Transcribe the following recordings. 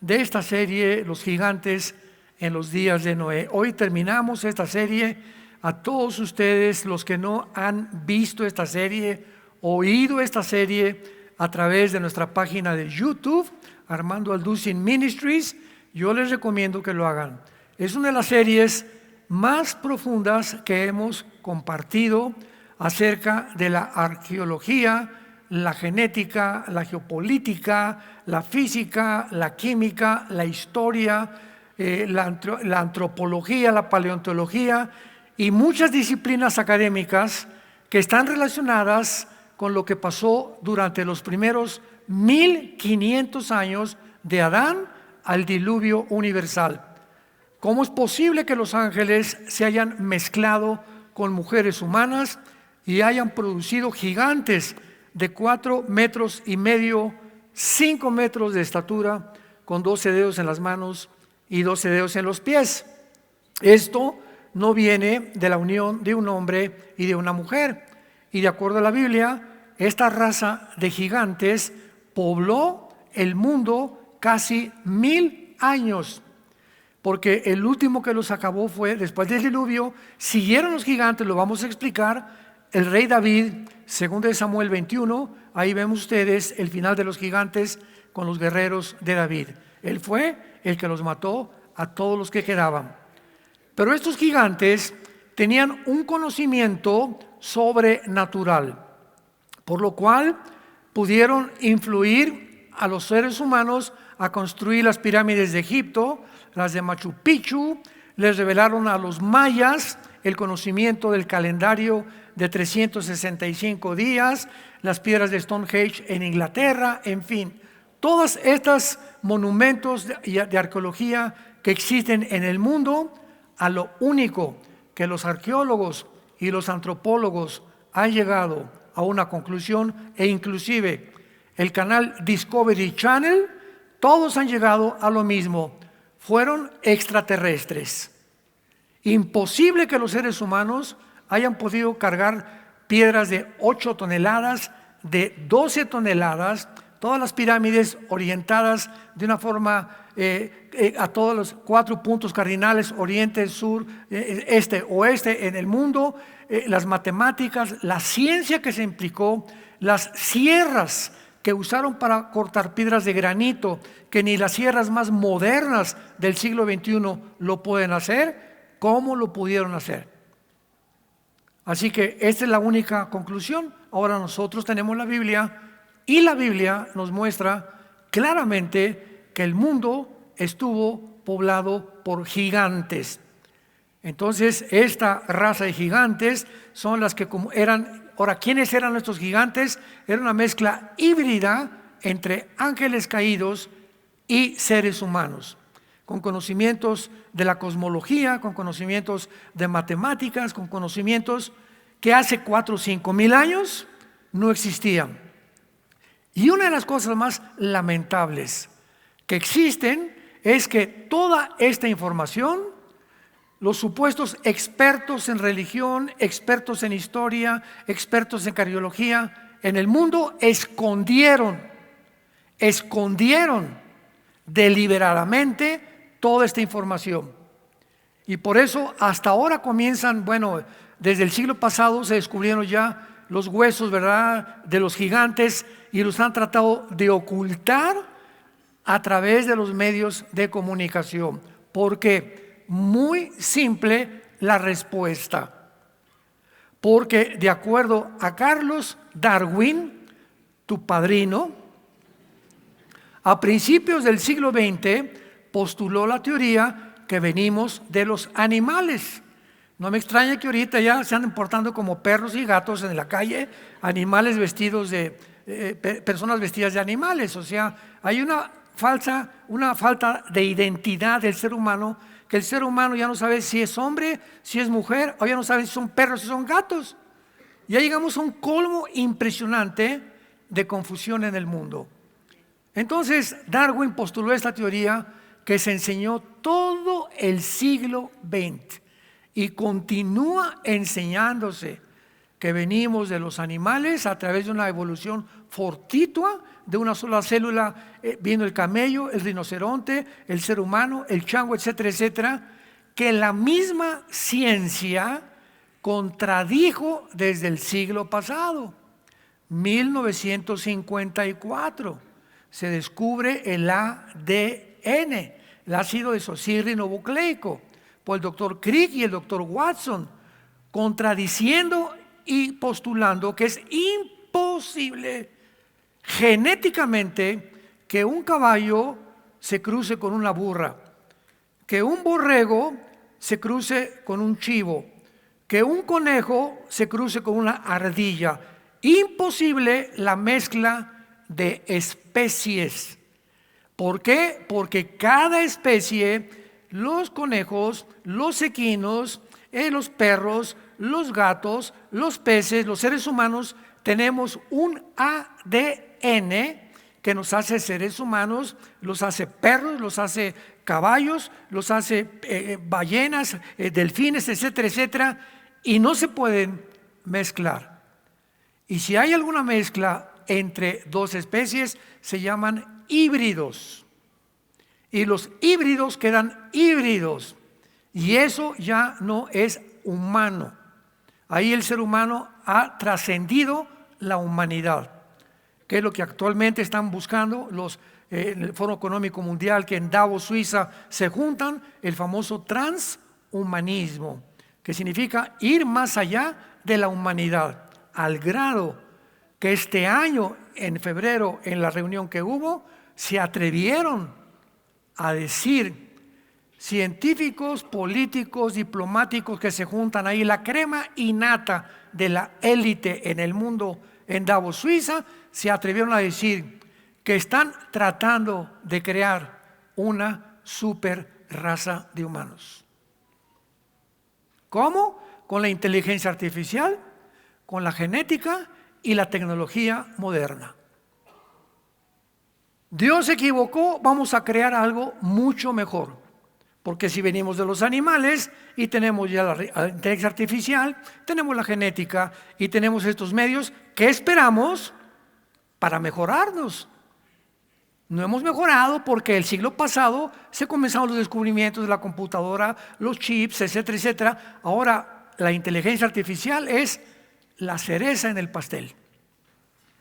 de esta serie, Los gigantes en los días de Noé. Hoy terminamos esta serie. A todos ustedes, los que no han visto esta serie, oído esta serie a través de nuestra página de YouTube, Armando Alducin Ministries, yo les recomiendo que lo hagan. Es una de las series más profundas que hemos compartido acerca de la arqueología, la genética, la geopolítica, la física, la química, la historia, la antropología, la paleontología y muchas disciplinas académicas que están relacionadas con lo que pasó durante los primeros 1500 años de Adán al diluvio universal. ¿Cómo es posible que los ángeles se hayan mezclado con mujeres humanas y hayan producido gigantes de 4,5 metros, 5 metros de estatura, con 12 dedos en las manos y 12 dedos en los pies? Esto no viene de la unión de un hombre y de una mujer. Y de acuerdo a la Biblia, esta raza de gigantes pobló el mundo casi 1000 años. Porque el último que los acabó fue, después del diluvio, siguieron los gigantes, lo vamos a explicar. El rey David, segundo de Samuel 21, ahí vemos ustedes el final de los gigantes con los guerreros de David. Él fue el que los mató a todos los que quedaban. Pero estos gigantes tenían un conocimiento sobrenatural, por lo cual pudieron influir a los seres humanos a construir las pirámides de Egipto, las de Machu Picchu. Les revelaron a los mayas el conocimiento del calendario de 365 días, las piedras de Stonehenge en Inglaterra, en fin, todos estos monumentos de arqueología que existen en el mundo. A lo único que los arqueólogos y los antropólogos han llegado a una conclusión, e inclusive el canal Discovery Channel, todos han llegado a lo mismo: fueron extraterrestres. Imposible que los seres humanos hayan podido cargar piedras de 8 toneladas, de 12 toneladas, todas las pirámides orientadas de una forma a todos los 4 puntos cardinales: oriente, sur, este, oeste en el mundo. Las matemáticas, la ciencia que se implicó, las sierras que usaron para cortar piedras de granito, que ni las sierras más modernas del siglo XXI lo pueden hacer. ¿Cómo lo pudieron hacer? Así que esta es la única conclusión. Ahora nosotros tenemos la Biblia, y la Biblia nos muestra claramente que el mundo estuvo poblado por gigantes. Entonces, esta raza de gigantes son las que como eran. Ahora, ¿quiénes eran estos gigantes? Era una mezcla híbrida entre ángeles caídos y seres humanos, con conocimientos de la cosmología, con conocimientos de matemáticas, con conocimientos que hace 4 o 5 mil años no existían. Y una de las cosas más lamentables que existen es que toda esta información, los supuestos expertos en religión, expertos en historia, expertos en cardiología en el mundo, escondieron deliberadamente toda esta información. Y por eso hasta ahora comienzan, desde el siglo pasado se descubrieron ya los huesos, ¿verdad?, de los gigantes, y los han tratado de ocultar a través de los medios de comunicación. Porque muy simple la respuesta. Porque de acuerdo a Carlos Darwin, tu padrino, a principios del siglo XX postuló la teoría que venimos de los animales. No me extraña que ahorita ya se andan portando como perros y gatos en la calle, animales vestidos de personas vestidas de animales. O sea, hay una falta de identidad del ser humano, que el ser humano ya no sabe si es hombre, si es mujer, o ya no sabe si son perros, si son gatos. Ya llegamos a un colmo impresionante de confusión en el mundo. Entonces Darwin postuló esta teoría que se enseñó todo el siglo XX y continúa enseñándose. que venimos de los animales a través de una evolución fortuita de una sola célula, vino el camello, el rinoceronte, el ser humano, el chango, etcétera, etcétera, que la misma ciencia contradijo desde el siglo pasado. 1954 se descubre el ADN, el ácido desoxirribonucleico, por el doctor Crick y el doctor Watson, contradiciendo y postulando que es imposible genéticamente que un caballo se cruce con una burra, que un borrego se cruce con un chivo, que un conejo se cruce con una ardilla. Imposible la mezcla de especies. ¿Por qué? Porque cada especie, los conejos, los equinos, los perros, los gatos, los peces, los seres humanos, tenemos un ADN que nos hace seres humanos, los hace perros, los hace caballos, los hace ballenas, delfines, etcétera, etcétera, y no se pueden mezclar. Y si hay alguna mezcla entre dos especies, se llaman híbridos. Y los híbridos quedan híbridos. Y eso ya no es humano. Ahí el ser humano ha trascendido la humanidad, que es lo que actualmente están buscando el Foro Económico Mundial, que en Davos, Suiza, se juntan, el famoso transhumanismo, que significa ir más allá de la humanidad, al grado que este año, en febrero, en la reunión que hubo, se atrevieron a decir científicos, políticos, diplomáticos que se juntan ahí, la crema innata de la élite en el mundo, en Davos, Suiza, se atrevieron a decir que están tratando de crear una super raza de humanos. ¿Cómo? Con la inteligencia artificial, con la genética y la tecnología moderna. Dios se equivocó, vamos a crear algo mucho mejor. Porque si venimos de los animales y tenemos ya la inteligencia artificial, tenemos la genética y tenemos estos medios, ¿qué esperamos para mejorarnos? No hemos mejorado porque el siglo pasado se comenzaron los descubrimientos de la computadora, los chips, etcétera, etcétera. Ahora la inteligencia artificial es la cereza en el pastel.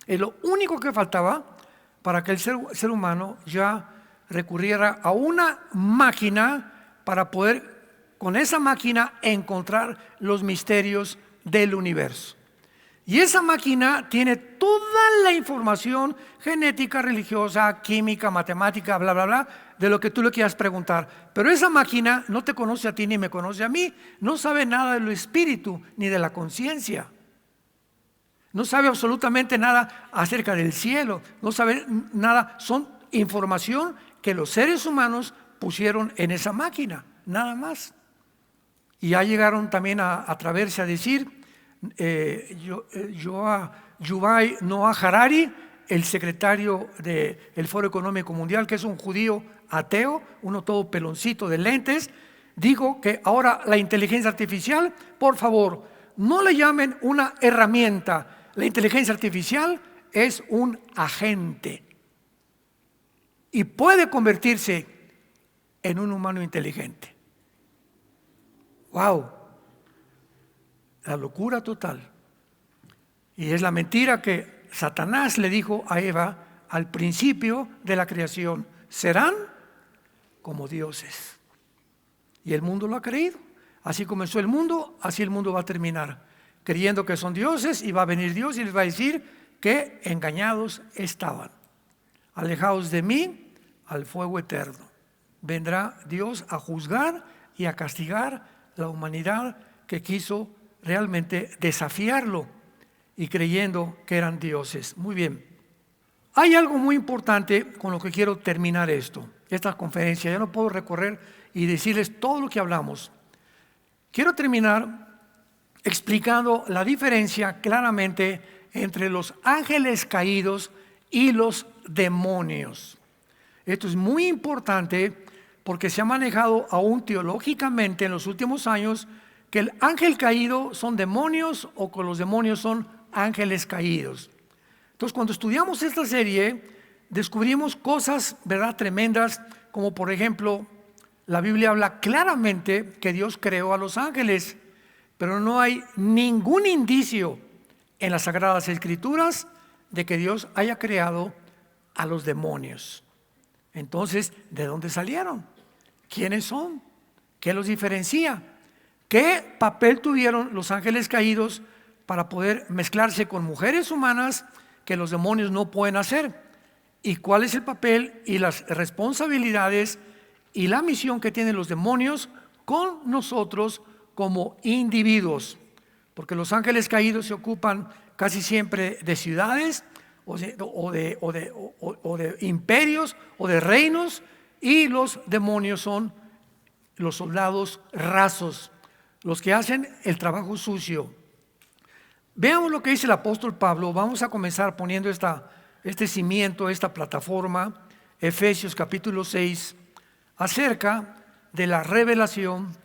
Es lo único que faltaba para que el ser humano ya recurriera a una máquina para poder con esa máquina encontrar los misterios del universo. Y esa máquina tiene toda la información genética, religiosa, química, matemática, bla, bla, bla, de lo que tú le quieras preguntar. Pero esa máquina no te conoce a ti ni me conoce a mí. No sabe nada del espíritu ni de la conciencia. No sabe absolutamente nada acerca del cielo. No sabe nada. Son información que los seres humanos pusieron en esa máquina, nada más. Y ya llegaron también a atreverse a decir, Yuval Noah Harari, el secretario del Foro Económico Mundial, que es un judío ateo, uno todo peloncito de lentes, dijo que ahora la inteligencia artificial, por favor, no le llamen una herramienta. La inteligencia artificial es un agente y puede convertirse en un humano inteligente. ¡Wow! La locura total. Y es la mentira que Satanás le dijo a Eva al principio de la creación: serán como dioses. Y el mundo lo ha creído. Así comenzó el mundo, así el mundo va a terminar, creyendo que son dioses, y va a venir Dios y les va a decir que engañados estaban. Alejados de mí al fuego eterno. Vendrá Dios a juzgar y a castigar la humanidad que quiso realmente desafiarlo y creyendo que eran dioses. Muy bien. Hay algo muy importante con lo que quiero terminar esta conferencia. Ya no puedo recorrer y decirles todo lo que hablamos. Quiero terminar explicando la diferencia claramente entre los ángeles caídos y los demonios. Esto es muy importante porque se ha manejado aún teológicamente en los últimos años que el ángel caído son demonios o que los demonios son ángeles caídos. Entonces, cuando estudiamos esta serie, descubrimos cosas, ¿verdad?, tremendas, como por ejemplo, la Biblia habla claramente que Dios creó a los ángeles, pero no hay ningún indicio en las Sagradas Escrituras de que Dios haya creado a los demonios. Entonces, ¿de dónde salieron? ¿Quiénes son? ¿Qué los diferencia? ¿Qué papel tuvieron los ángeles caídos para poder mezclarse con mujeres humanas que los demonios no pueden hacer? ¿Y cuál es el papel y las responsabilidades y la misión que tienen los demonios con nosotros como individuos? Porque los ángeles caídos se ocupan casi siempre de ciudades o de imperios o de reinos, y los demonios son los soldados rasos, los que hacen el trabajo sucio. Veamos lo que dice el apóstol Pablo. Vamos a comenzar poniendo este cimiento, esta plataforma, Efesios capítulo 6, acerca de la revelación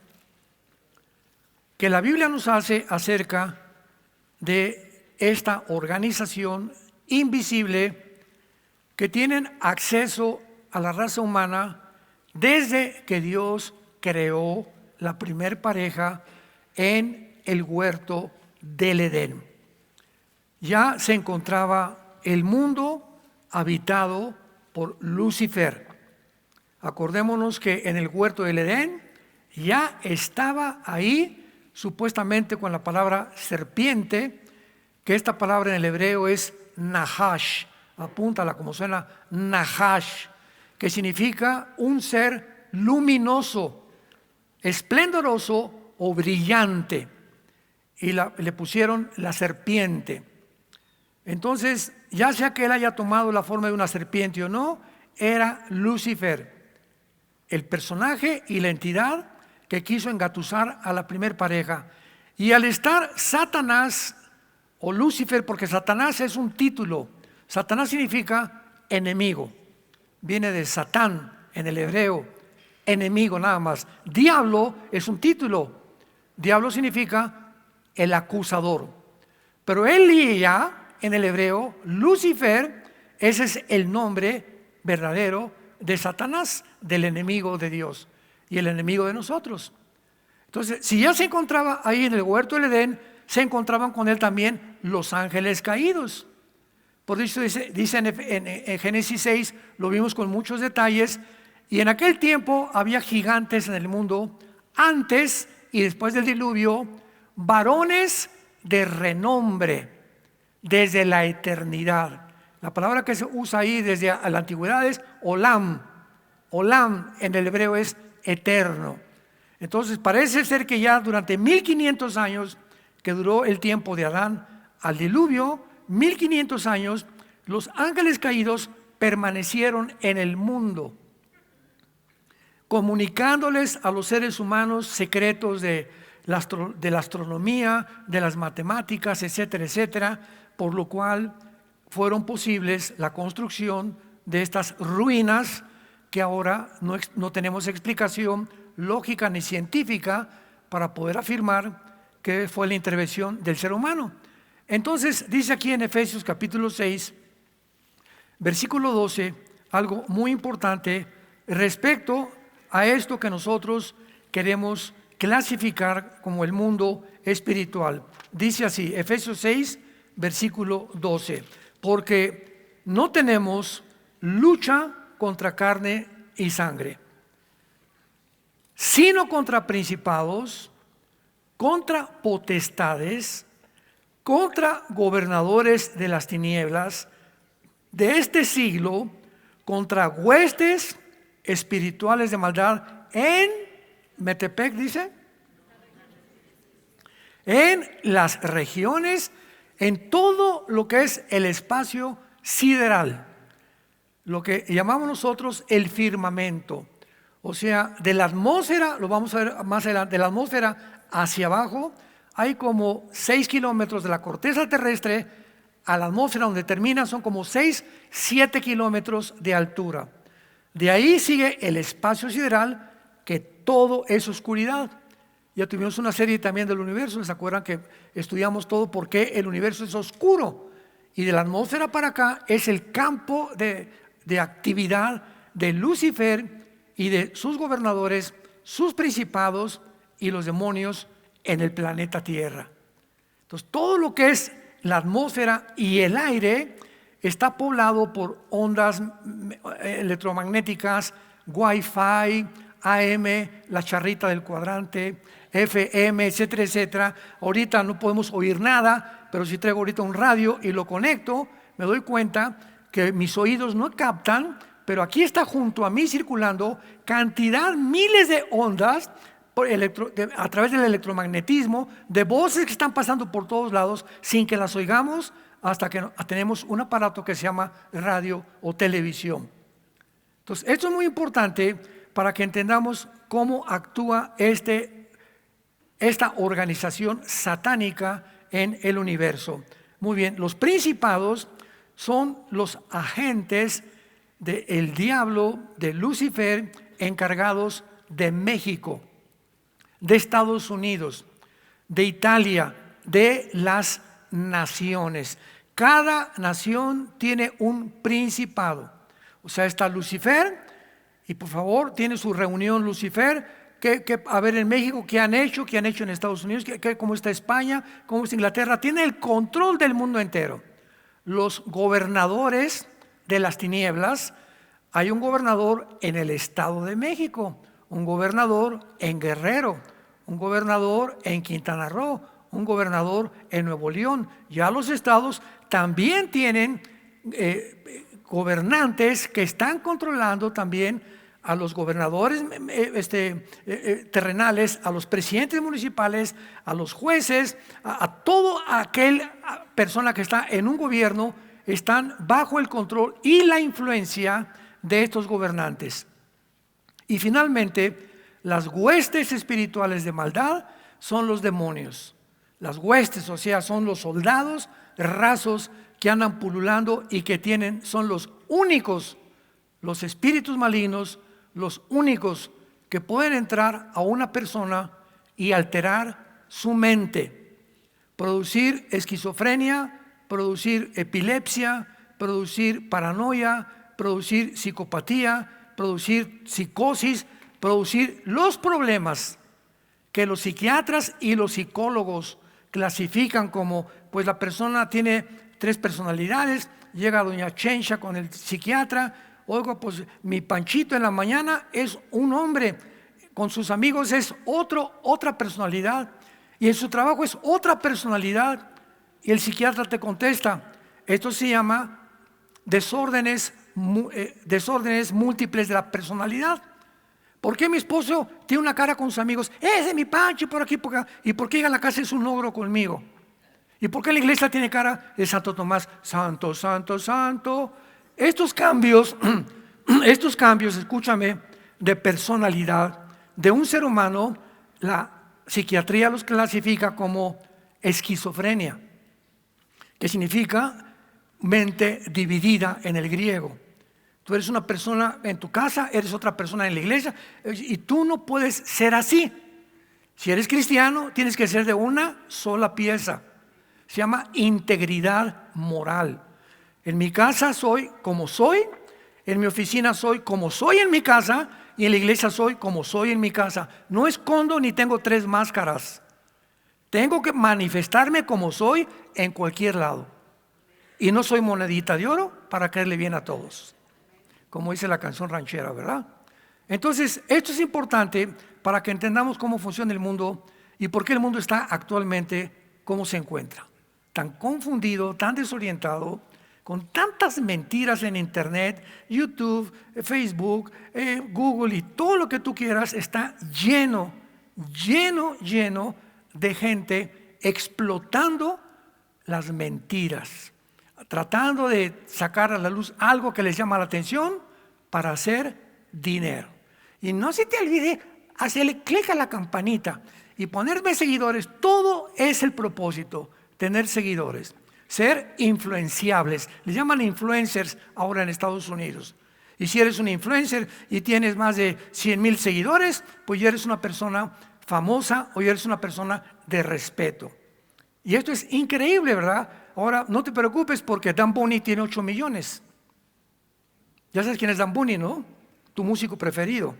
que la Biblia nos hace acerca de esta organización invisible que tienen acceso a la raza humana desde que Dios creó la primer pareja en el huerto del Edén. Ya se encontraba el mundo habitado por Lucifer. Acordémonos que en el huerto del Edén ya estaba ahí, supuestamente con la palabra serpiente, que esta palabra en el hebreo es Nahash, apúntala como suena, Nahash, que significa un ser luminoso, esplendoroso o brillante, y le pusieron la serpiente. Entonces, ya sea que él haya tomado la forma de una serpiente o no, era Lucifer, el personaje y la entidad que quiso engatusar a la primer pareja. Y al estar Satanás o Lucifer, porque Satanás es un título, Satanás significa enemigo, viene de Satán en el hebreo, enemigo nada más. Diablo es un título, diablo significa el acusador, pero Elía en el hebreo, Lucifer, ese es el nombre verdadero de Satanás, del enemigo de Dios y el enemigo de nosotros. Entonces, si ya se encontraba ahí en el huerto del Edén, se encontraban con él también los ángeles caídos. Por eso dice en Génesis 6, lo vimos con muchos detalles, y en aquel tiempo había gigantes en el mundo, antes y después del diluvio, varones de renombre, desde la eternidad. La palabra que se usa ahí desde la antigüedad es olam. Olam en el hebreo es eterno. Entonces parece ser que ya durante 1500 años, que duró el tiempo de Adán al diluvio, 1500 años, los ángeles caídos permanecieron en el mundo, comunicándoles a los seres humanos secretos de la astronomía, de las matemáticas, etcétera, etcétera, por lo cual fueron posibles la construcción de estas ruinas que ahora no tenemos explicación lógica ni científica para poder afirmar que fue la intervención del ser humano. Entonces dice aquí en Efesios capítulo 6, versículo 12, algo muy importante respecto a esto que nosotros queremos clasificar como el mundo espiritual. Dice así, Efesios 6, versículo 12, porque no tenemos lucha contra carne y sangre, sino contra principados, contra potestades, contra gobernadores de las tinieblas de este siglo, contra huestes espirituales de maldad en Metepec, dice, en las regiones, en todo lo que es el espacio sideral, lo que llamamos nosotros el firmamento. O sea, de la atmósfera, lo vamos a ver más adelante, de la atmósfera hacia abajo, hay como 6 kilómetros de la corteza terrestre a la atmósfera, donde termina, son como 6-7 kilómetros de altura. De ahí sigue el espacio sideral, que todo es oscuridad. Ya tuvimos una serie también del universo. ¿Se acuerdan que estudiamos todo por qué el universo es oscuro? Y de la atmósfera para acá es el campo de actividad de Lucifer y de sus gobernadores, sus principados y los demonios en el planeta Tierra. Entonces, todo lo que es la atmósfera y el aire está poblado por ondas electromagnéticas, Wi-Fi, AM, la charrita del cuadrante, FM, etcétera, etcétera. Ahorita no podemos oír nada, pero si traigo ahorita un radio y lo conecto, me doy cuenta que mis oídos no captan, pero aquí está junto a mí circulando cantidad, miles de ondas a través del electromagnetismo, de voces que están pasando por todos lados sin que las oigamos, hasta que tenemos un aparato que se llama radio o televisión. Entonces, esto es muy importante para que entendamos cómo actúa esta organización satánica en el universo. Muy bien, los principados son los agentes del diablo, de Lucifer, encargados de México, de Estados Unidos, de Italia, de las naciones. Cada nación tiene un principado. O sea, está Lucifer, y por favor, tiene su reunión Lucifer. A ver en México, ¿qué han hecho? ¿Qué han hecho en Estados Unidos? ¿Cómo está España? ¿Cómo está Inglaterra? Tiene el control del mundo entero. Los gobernadores de las tinieblas, hay un gobernador en el Estado de México, un gobernador en Guerrero, un gobernador en Quintana Roo, un gobernador en Nuevo León. Ya los estados también tienen gobernantes que están controlando también a los gobernadores terrenales, a los presidentes municipales, a los jueces, a toda aquella persona que está en un gobierno, están bajo el control y la influencia de estos gobernantes. Y finalmente, las huestes espirituales de maldad son los demonios. Las huestes, o sea, son los soldados rasos que andan pululando y que son los únicos, los espíritus malignos, los únicos que pueden entrar a una persona y alterar su mente, producir esquizofrenia, producir epilepsia, producir paranoia, producir psicopatía, producir psicosis, producir los problemas que los psiquiatras y los psicólogos clasifican como, pues la persona tiene 3 personalidades. Llega doña Chencha con el psiquiatra: oiga, pues mi Panchito en la mañana es un hombre, con sus amigos es otra personalidad, y en su trabajo es otra personalidad. Y el psiquiatra te contesta: esto se llama desórdenes múltiples de la personalidad. ¿Por qué mi esposo tiene una cara con sus amigos? Ese es mi Pancho, por aquí, por acá. ¿Y por qué llega a la casa es un ogro conmigo? ¿Y por qué la iglesia tiene cara de Santo Tomás? Santo, santo, santo. Estos cambios, escúchame, de personalidad de un ser humano, la psiquiatría los clasifica como esquizofrenia, que significa mente dividida en el griego. Tú eres una persona en tu casa, eres otra persona en la iglesia, y tú no puedes ser así. Si eres cristiano, tienes que ser de una sola pieza. Se llama integridad moral. En mi casa soy como soy, en mi oficina soy como soy en mi casa, y en la iglesia soy como soy en mi casa. No escondo ni tengo 3 máscaras. Tengo que manifestarme como soy en cualquier lado. Y no soy monedita de oro para caerle bien a todos, como dice la canción ranchera, ¿verdad? Entonces, esto es importante para que entendamos cómo funciona el mundo y por qué el mundo está actualmente como se encuentra. Tan confundido, tan desorientado, con tantas mentiras en internet, YouTube, Facebook, Google y todo lo que tú quieras, está lleno de gente explotando las mentiras, tratando de sacar a la luz algo que les llama la atención para hacer dinero. Y no se te olvide hacerle clic a la campanita y ponerme seguidores. Todo es el propósito, tener seguidores, ser influenciables. Les llaman influencers ahora en Estados Unidos. Y si eres un influencer y tienes más de 100,000 seguidores, pues ya eres una persona famosa o eres una persona de respeto. Y esto es increíble, ¿verdad? Ahora, no te preocupes porque Dan Bunny tiene 8 millones. Ya sabes quién es Dan Bunny, ¿no? Tu músico preferido.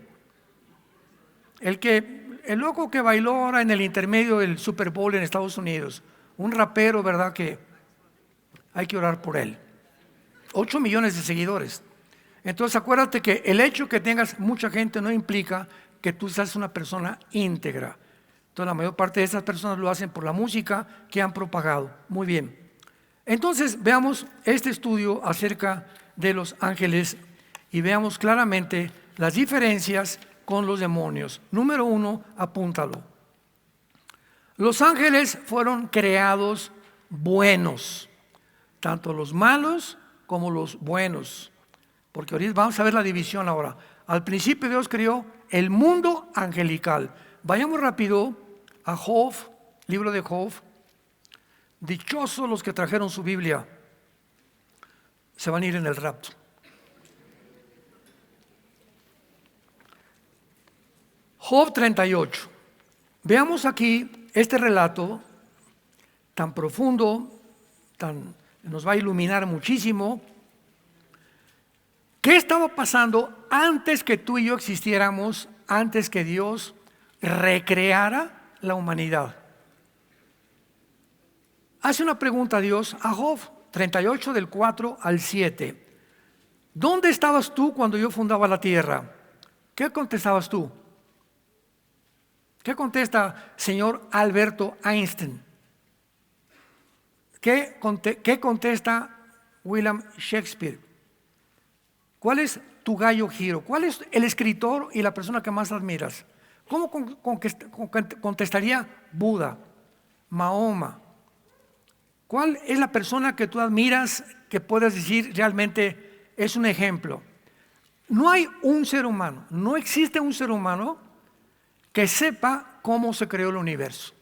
El loco que bailó ahora en el intermedio del Super Bowl en Estados Unidos. Un rapero, ¿verdad? Que hay que orar por él. 8 millones de seguidores. Entonces acuérdate que el hecho que tengas mucha gente no implica que tú seas una persona íntegra. Entonces la mayor parte de esas personas lo hacen por la música que han propagado. Muy bien. Entonces veamos este estudio acerca de los ángeles y veamos claramente las diferencias con los demonios. Número 1, apúntalo. Los ángeles fueron creados buenos, tanto los malos como los buenos. Porque ahorita vamos a ver la división ahora. Al principio Dios creó el mundo angelical. Vayamos rápido a Job, libro de Job. Dichosos los que trajeron su Biblia. Se van a ir en el rapto. Job 38. Veamos aquí este relato tan profundo, nos va a iluminar muchísimo. ¿Qué estaba pasando antes que tú y yo existiéramos, antes que Dios recreara la humanidad? Hace una pregunta a Dios a Job 38 del 4 al 7. ¿Dónde estabas tú cuando yo fundaba la tierra? ¿Qué contestabas tú? ¿Qué contesta señor Alberto Einstein? ¿Qué contesta William Shakespeare? ¿Cuál es tu gallo Giro? ¿Cuál es el escritor y la persona que más admiras? ¿Cómo contestaría Buda, Mahoma? ¿Cuál es la persona que tú admiras que puedas decir realmente es un ejemplo? No hay un ser humano, no existe un ser humano que sepa cómo se creó el universo.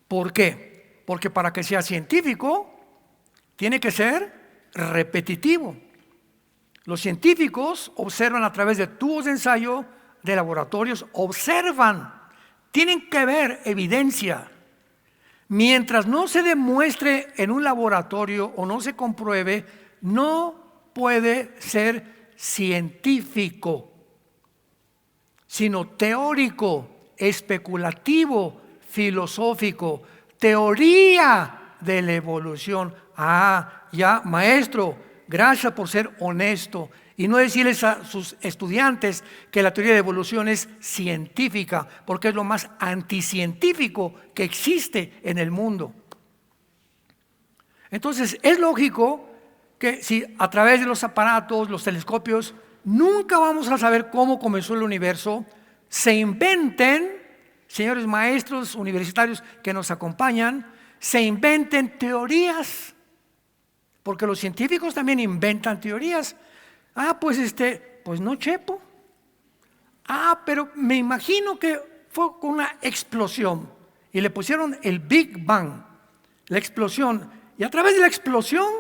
¿Por qué? Porque para que sea científico tiene que ser repetitivo. Los científicos observan a través de tubos de ensayo, de laboratorios, observan, tienen que ver evidencia. Mientras no se demuestre en un laboratorio o no se compruebe, no puede ser científico, sino teórico, especulativo, filosófico, teoría de la evolución. Ya, maestro, gracias por ser honesto y no decirles a sus estudiantes que la teoría de evolución es científica, porque es lo más anticientífico que existe en el mundo. Entonces es lógico que si a través de los aparatos, los telescopios, nunca vamos a saber cómo comenzó el universo, se inventen, señores maestros universitarios que nos acompañan, se inventen teorías. Porque los científicos también inventan teorías. Pues no, Chepo. Pero me imagino que fue con una explosión. Y le pusieron el Big Bang, la explosión. Y a través de la explosión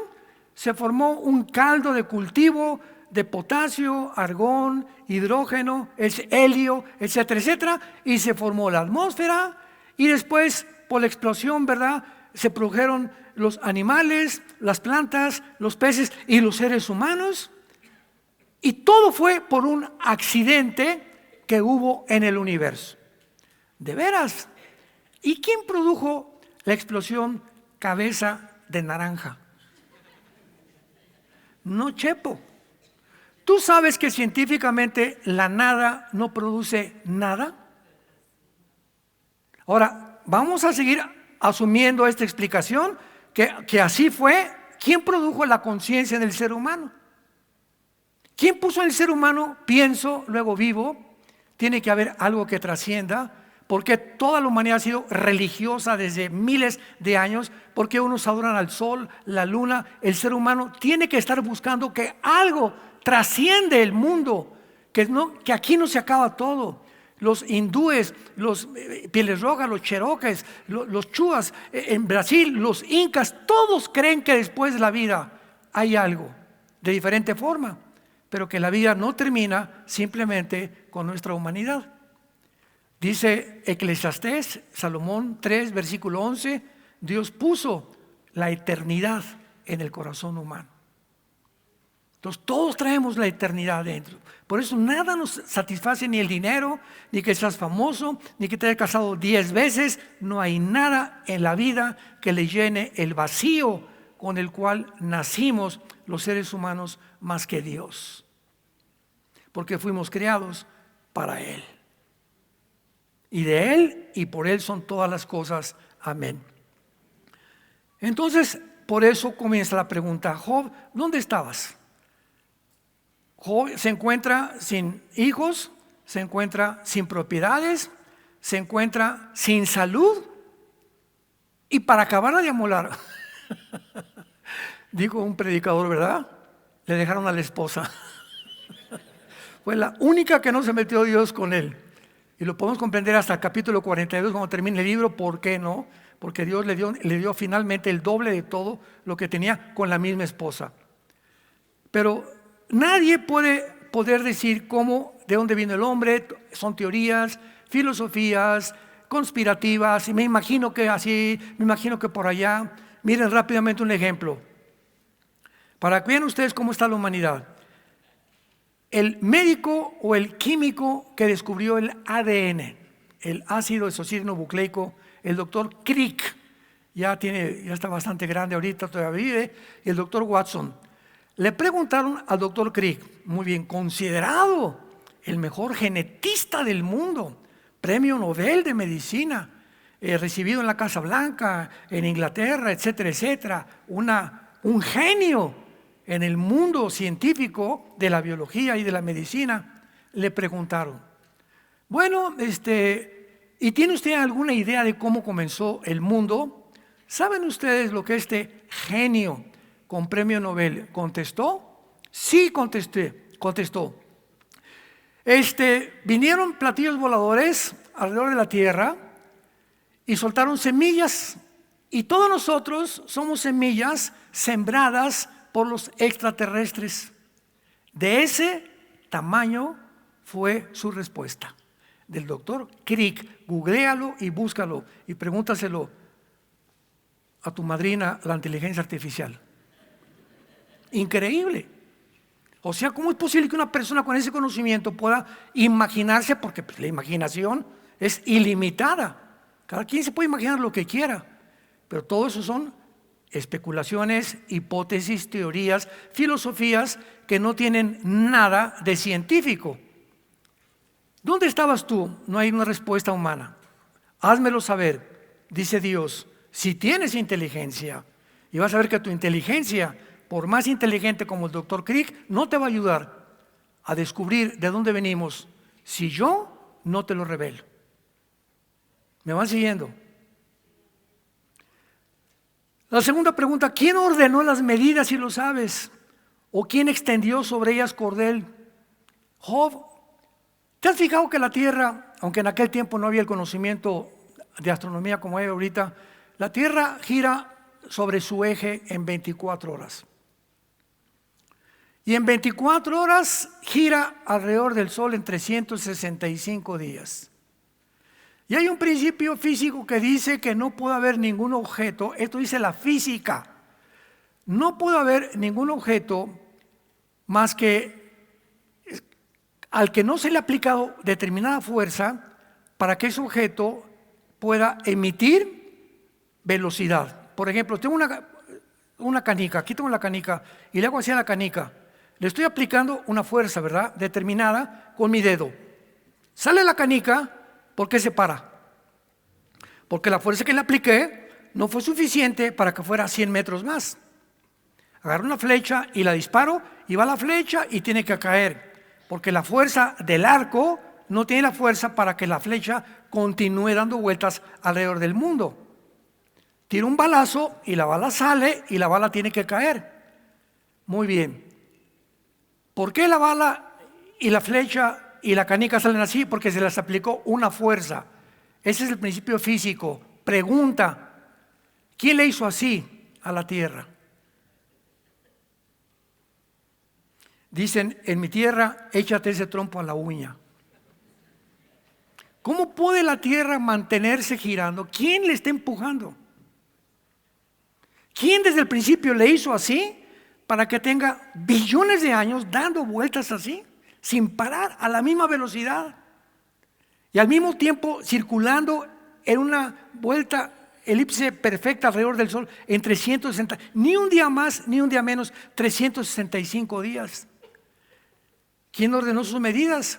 se formó un caldo de cultivo de potasio, argón, hidrógeno, helio, etcétera, etcétera. Y se formó la atmósfera. Y después, por la explosión, ¿verdad?, se produjeron los animales, las plantas, los peces y los seres humanos. Y todo fue por un accidente que hubo en el universo. ¿De veras? ¿Y quién produjo la explosión cabeza de naranja? No, Chepo. ¿Tú sabes que científicamente la nada no produce nada? Ahora, vamos a seguir asumiendo esta explicación, que así fue. ¿Quién produjo la conciencia del ser humano? ¿Quién puso en el ser humano pienso, luego vivo? Tiene que haber algo que trascienda, porque toda la humanidad ha sido religiosa desde miles de años, porque unos adoran al sol, la luna. El ser humano tiene que estar buscando que algo trasciende el mundo, que aquí no se acaba todo. Los hindúes, los pieles rojas, los cherokees, los chuas, en Brasil, los incas, todos creen que después de la vida hay algo de diferente forma, pero que la vida no termina simplemente con nuestra humanidad. Dice Eclesiastés, Salomón 3, versículo 11, Dios puso la eternidad en el corazón humano. Entonces todos traemos la eternidad dentro. Por eso nada nos satisface, ni el dinero, ni que seas famoso, ni que te hayas casado 10 veces. No hay nada en la vida que le llene el vacío con el cual nacimos los seres humanos más que Dios. Porque fuimos creados para Él. Y de Él y por Él son todas las cosas. Amén. Entonces, por eso comienza la pregunta: Job, ¿dónde estabas? Job se encuentra sin hijos, se encuentra sin propiedades, se encuentra sin salud, y para acabarla de amolar, dijo un predicador, ¿verdad? Le dejaron a la esposa. Fue la única que no se metió Dios con él. Y lo podemos comprender hasta el capítulo 42 cuando termine el libro. ¿Por qué no? Porque Dios le dio finalmente el doble de todo lo que tenía con la misma esposa. Pero nadie puede poder decir de dónde vino el hombre. Son teorías, filosofías, conspirativas, y me imagino que así, me imagino que por allá. Miren rápidamente un ejemplo, para que vean ustedes cómo está la humanidad. El médico o el químico que descubrió el ADN, el ácido desoxirribonucleico, el doctor Crick, ya está bastante grande ahorita, todavía vive, y el doctor Watson. Le preguntaron al doctor Crick, muy bien, considerado el mejor genetista del mundo, premio Nobel de medicina, recibido en la Casa Blanca, en Inglaterra, etcétera, etcétera, un genio en el mundo científico de la biología y de la medicina. Le preguntaron, bueno, ¿y tiene usted alguna idea de cómo comenzó el mundo? ¿Saben ustedes lo que este genio con premio Nobel contestó? Sí, contestó. Vinieron platillos voladores alrededor de la tierra y soltaron semillas, y todos nosotros somos semillas sembradas por los extraterrestres. De ese tamaño fue su respuesta del doctor Crick. Googléalo y búscalo y pregúntaselo a tu madrina, la inteligencia artificial. Increíble. O sea, ¿cómo es posible que una persona con ese conocimiento pueda imaginarse? Porque la imaginación es ilimitada. Cada quien se puede imaginar lo que quiera, pero todo eso son especulaciones, hipótesis, teorías, filosofías que no tienen nada de científico. ¿Dónde estabas tú? No hay una respuesta humana. Házmelo saber, dice Dios, si tienes inteligencia, y vas a ver que tu inteligencia, por más inteligente como el doctor Crick, no te va a ayudar a descubrir de dónde venimos si yo no te lo revelo. ¿Me van siguiendo? La segunda pregunta: ¿quién ordenó las medidas, si lo sabes? ¿O quién extendió sobre ellas cordel? Job, ¿te has fijado que la Tierra, aunque en aquel tiempo no había el conocimiento de astronomía como hay ahorita, la Tierra gira sobre su eje en 24 horas? Y en 24 horas gira alrededor del Sol en 365 días. Y hay un principio físico que dice que no puede haber ningún objeto, esto dice la física, no puede haber ningún objeto más que al que no se le ha aplicado determinada fuerza para que ese objeto pueda emitir velocidad. Por ejemplo, tengo una canica, aquí tengo la canica y le hago así a la canica, le estoy aplicando una fuerza, ¿verdad?, determinada con mi dedo. Sale la canica. ¿Por qué se para? Porque la fuerza que le apliqué no fue suficiente para que fuera 100 metros más. Agarro una flecha y la disparo, y va la flecha y tiene que caer, porque la fuerza del arco no tiene la fuerza para que la flecha continúe dando vueltas alrededor del mundo. Tiro un balazo y la bala sale y la bala tiene que caer. Muy bien. ¿Por qué la bala y la flecha y la canica salen así? Porque se les aplicó una fuerza. Ese es el principio físico. Pregunta: ¿quién le hizo así a la tierra? Dicen: en mi tierra échate ese trompo a la uña. ¿Cómo puede la tierra mantenerse girando? ¿Quién le está empujando? ¿Quién desde el principio le hizo así para que tenga billones de años dando vueltas así, sin parar, a la misma velocidad y al mismo tiempo circulando en una vuelta elipse perfecta alrededor del Sol en 360, ni un día más ni un día menos, 365 días? ¿Quién ordenó sus medidas?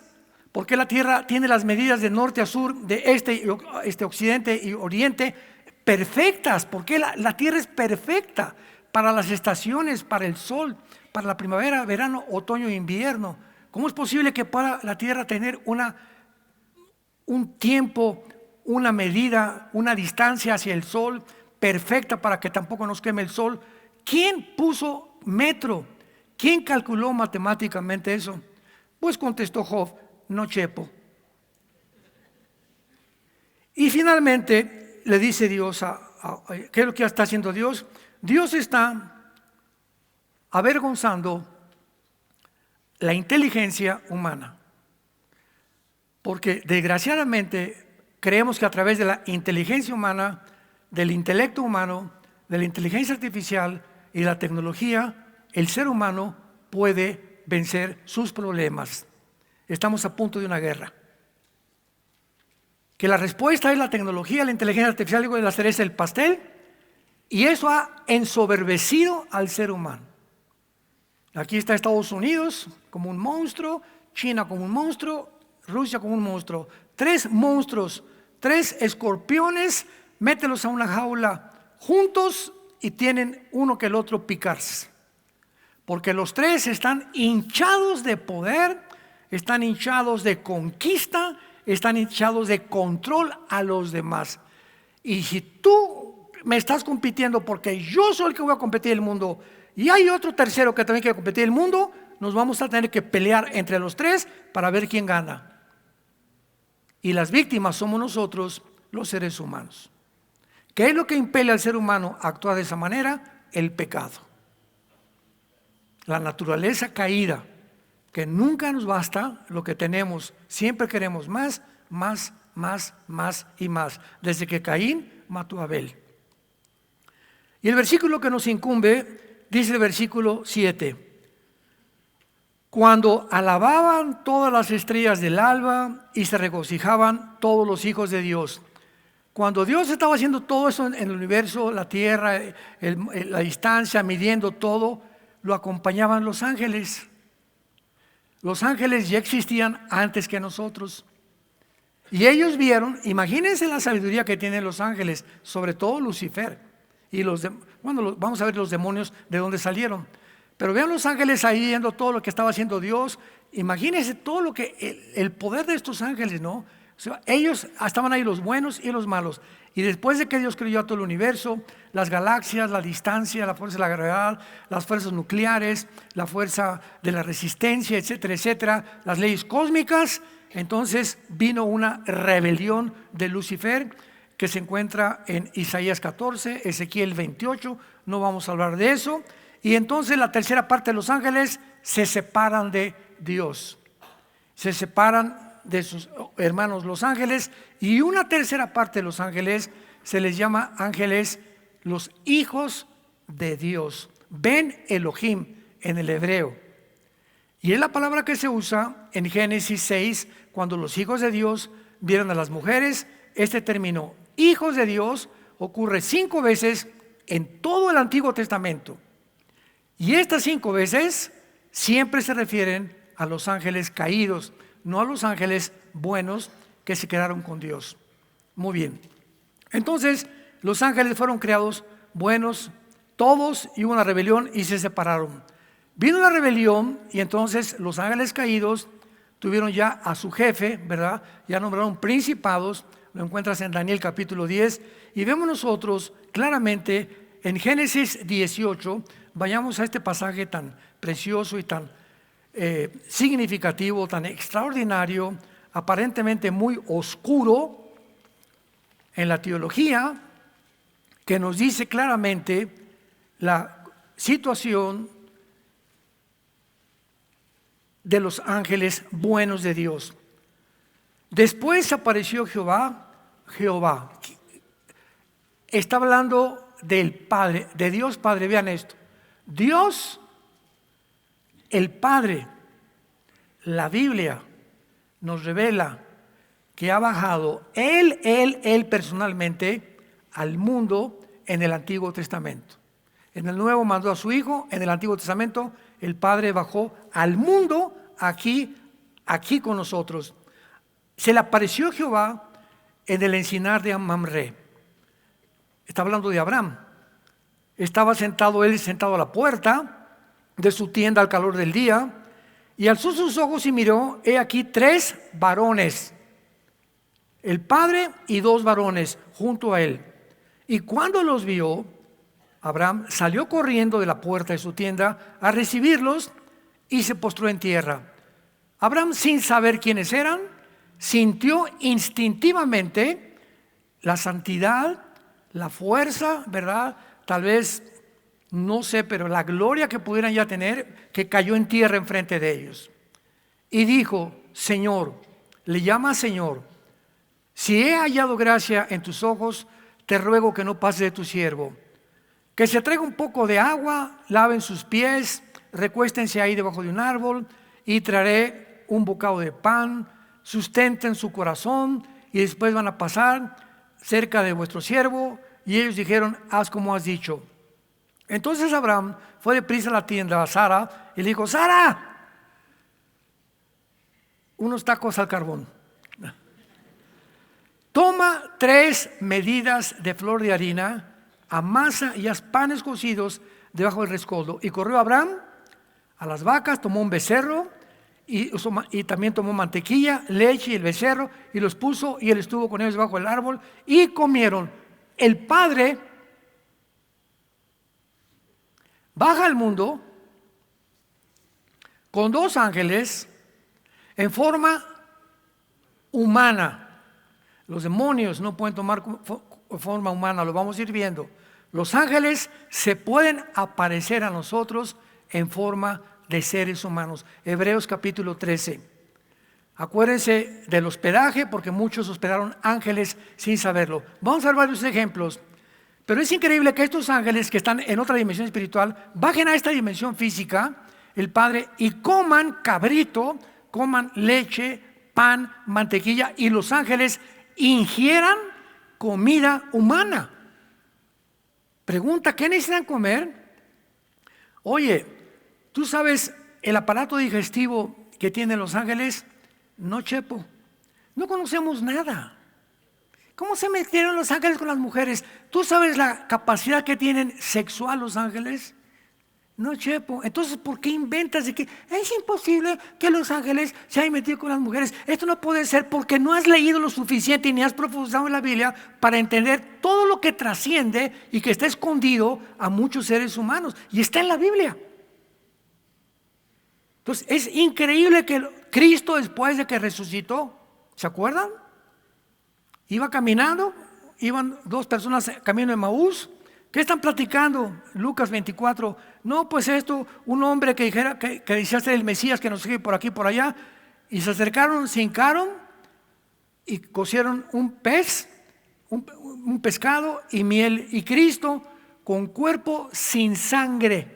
¿Por qué la Tierra tiene las medidas de norte a sur, de occidente y oriente perfectas? ¿Por qué la Tierra es perfecta para las estaciones, para el sol, para la primavera, verano, otoño e invierno? ¿Cómo es posible que pueda la Tierra tener un tiempo, una medida, una distancia hacia el sol perfecta para que tampoco nos queme el sol? ¿Quién puso metro? ¿Quién calculó matemáticamente eso? Pues contestó Job: no chepo. Y finalmente le dice Dios, ¿qué es lo que está haciendo Dios? Dios está avergonzando la inteligencia humana, porque desgraciadamente creemos que a través de la inteligencia humana, del intelecto humano, de la inteligencia artificial y la tecnología, el ser humano puede vencer sus problemas. Estamos a punto de una guerra. Que la respuesta es la tecnología, la inteligencia artificial, digo, de la cereza del pastel, y eso ha ensoberbecido al ser humano. Aquí está Estados Unidos como un monstruo, China como un monstruo, Rusia como un monstruo. 3 monstruos, 3 escorpiones, mételos a una jaula juntos y tienen uno que el otro picarse. Porque los 3 están hinchados de poder, están hinchados de conquista, están hinchados de control a los demás. Y si tú me estás compitiendo porque yo soy el que voy a competir el mundo y hay otro tercero que también quiere competir el mundo, nos vamos a tener que pelear entre los 3 para ver quién gana. Y las víctimas somos nosotros, los seres humanos. ¿Qué es lo que impele al ser humano a actuar de esa manera? El pecado. La naturaleza caída, que nunca nos basta lo que tenemos, siempre queremos más, más, más, más y más, desde que Caín mató a Abel. Y el versículo que nos incumbe, dice el versículo 7: cuando alababan todas las estrellas del alba y se regocijaban todos los hijos de Dios. Cuando Dios estaba haciendo todo eso en el universo, la tierra, la distancia, midiendo todo, lo acompañaban los ángeles. Los ángeles ya existían antes que nosotros. Y ellos vieron, imagínense la sabiduría que tienen los ángeles, sobre todo Lucifer. Y vamos a ver los demonios de dónde salieron. Pero vean los ángeles ahí viendo todo lo que estaba haciendo Dios. Imagínense todo lo que, el poder de estos ángeles, ¿no? O sea, ellos estaban ahí, los buenos y los malos. Y después de que Dios creó todo el universo, las galaxias, la distancia, la fuerza de la gravedad, las fuerzas nucleares, la fuerza de la resistencia, etcétera, etcétera, las leyes cósmicas, entonces vino una rebelión de Lucifer que se encuentra en Isaías 14, Ezequiel 28, no vamos a hablar de eso. Y entonces la tercera parte de los ángeles se separan de Dios, se separan de sus hermanos los ángeles, y una tercera parte de los ángeles se les llama ángeles los hijos de Dios, Ben Elohim en el hebreo. Y es la palabra que se usa en Génesis 6, cuando los hijos de Dios vieron a las mujeres. Este término, hijos de Dios, ocurre 5 veces en todo el Antiguo Testamento. Y estas 5 veces siempre se refieren a los ángeles caídos, no a los ángeles buenos que se quedaron con Dios. Muy bien. Entonces, los ángeles fueron creados buenos, todos, y hubo una rebelión y se separaron. Vino la rebelión y entonces los ángeles caídos tuvieron ya a su jefe, ¿verdad? Ya nombraron principados, lo encuentras en Daniel capítulo 10, y vemos nosotros claramente en Génesis 18, vayamos a este pasaje tan precioso y tan significativo, tan extraordinario, aparentemente muy oscuro en la teología, que nos dice claramente la situación de los ángeles buenos de Dios. Después apareció Jehová. Está hablando del Padre, de Dios Padre. Vean esto. Dios, el Padre, la Biblia nos revela que ha bajado Él personalmente al mundo en el Antiguo Testamento. En el Nuevo mandó a su Hijo, en el Antiguo Testamento el Padre bajó al mundo aquí con nosotros. Se le apareció Jehová en el encinar de Mamre. Está hablando de Abraham. Estaba él sentado a la puerta de su tienda al calor del día, y alzó sus ojos y miró, he aquí 3 varones, el padre y 2 varones junto a él. Y cuando los vio, Abraham salió corriendo de la puerta de su tienda a recibirlos y se postró en tierra. Abraham, sin saber quiénes eran, sintió instintivamente la santidad, la fuerza, ¿verdad? Tal vez, no sé, pero la gloria que pudieran ya tener, que cayó en tierra enfrente de ellos. Y dijo, Señor, le llama Señor, si he hallado gracia en tus ojos, te ruego que no pase de tu siervo. Que se traiga un poco de agua, laven sus pies, recuéstense ahí debajo de un árbol, y traeré un bocado de pan, sustenten su corazón, y después van a pasar cerca de vuestro siervo. Y ellos dijeron, haz como has dicho. Entonces Abraham fue deprisa a la tienda a Sara y le dijo, Sara, unos tacos al carbón. Toma 3 medidas de flor de harina, amasa y haz panes cocidos debajo del rescoldo. Y corrió Abraham a las vacas, tomó un becerro y también tomó mantequilla, leche y el becerro, y los puso, y él estuvo con ellos debajo del árbol y comieron. El Padre baja al mundo con 2 ángeles en forma humana. Los demonios no pueden tomar forma humana, lo vamos a ir viendo. Los ángeles se pueden aparecer a nosotros en forma de seres humanos. Hebreos capítulo 13. Acuérdense del hospedaje, porque muchos hospedaron ángeles sin saberlo. Vamos a ver varios ejemplos. Pero es increíble que estos ángeles que están en otra dimensión espiritual bajen a esta dimensión física, el Padre, y coman cabrito, coman leche, pan, mantequilla, y los ángeles ingieran comida humana. Pregunta, ¿qué necesitan comer? Oye, ¿tú sabes el aparato digestivo que tienen los ángeles? No, Chepo, no conocemos nada. ¿Cómo se metieron los ángeles con las mujeres? ¿Tú sabes la capacidad que tienen sexual los ángeles? No, Chepo. Entonces, ¿por qué inventas de que es imposible que los ángeles se hayan metido con las mujeres? Esto no puede ser porque no has leído lo suficiente ni has profundizado en la Biblia para entender todo lo que trasciende y que está escondido a muchos seres humanos. Y está en la Biblia. Entonces, es increíble que Cristo, después de que resucitó, ¿se acuerdan? Iba caminando, iban 2 personas camino de Maús. ¿Qué están platicando? Lucas 24. No, pues esto, un hombre que dijera que decía ser el Mesías, que nos sigue por aquí y por allá, y se acercaron, se hincaron y cocieron un pez, un pescado y miel, y Cristo con cuerpo sin sangre.